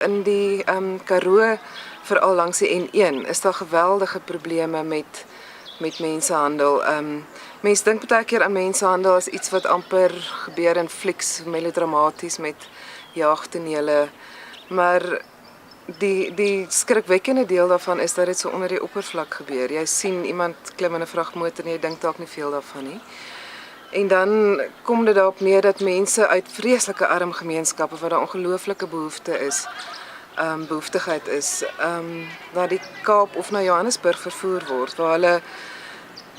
in die Karoo, veral langs die N1, is daar geweldige probleme met mensenhandel. Mense dink baie keer aan mensenhandel as iets wat amper gebeur in flieks, melodramaties met jaagtonele, maar die skrikwekkende deel daarvan is dat dit so onder die oppervlak gebeur. Jy sien iemand klim in 'n vragmotor en jy dink dalk nie veel daarvan nie. En dan kom dit daarop neer dat mense uit vreeslike arm gemeenskappe waar daar ongelooflike behoeftigheid is, na die Kaap of na Johannesburg vervoer word, waar hulle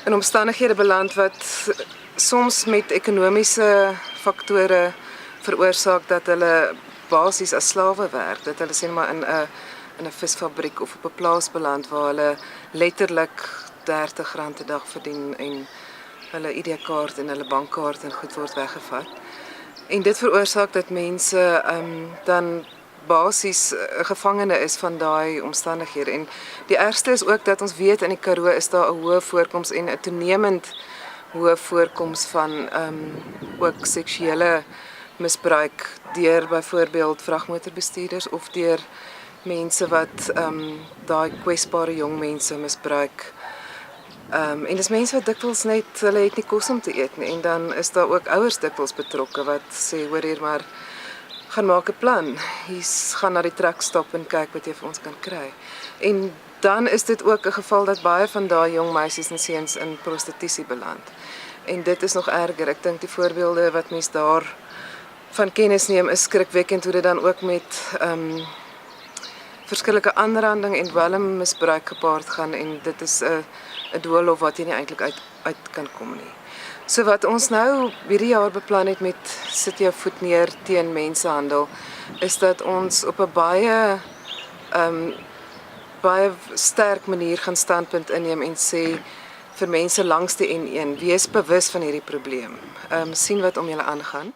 in omstandighede beland wat soms met ekonomiese faktore veroorsaak dat hulle basies as slawe werk, dat hulle sê maar in 'n visfabriek of op 'n plaas beland waar hulle letterlik R30 'n dag verdien en hulle ID-kaart en hulle bankkaart en goed word weggevat. En dit veroorsaak dat mense dan basies 'n gevangene is van daai omstandighede. En die ergste is ook dat ons weet in die Karoo is daar 'n hoë voorkoms en 'n toenemend hoë voorkoms van ook seksuele misbruik deur byvoorbeeld vragmotorbestuurders of deur mense wat daai kwesbare jong mense misbruik. En dis mense wat dikwels net, hulle het nie kos om te eet nie, en dan is daar ook ouers dikwels betrokke wat sê, hoor hier maar, gaan maak 'n plan, gaan na die truckstop en kyk wat jy vir ons kan kry. En dan is dit ook 'n geval dat baie van daai jong meisies en seuns in prostitusie beland. En dit is nog erger. Ek dink die voorbeelde wat mense daar van kennis neem is skrikwekkend, hoe dit dan ook met verskillike aanranding en dwelmmisbruik gepaard gaan, en dit is 'n doolhof wat jy nie eintlik uit kan kom nie. So wat ons nou hierdie jaar beplan het met Sit jou voet neer teen mensenhandel, is dat ons op 'n baie sterk manier gaan standpunt inneem en sê vir mense langs die N1, wees bewus van hierdie probleem. Sien wat om julle aangaan.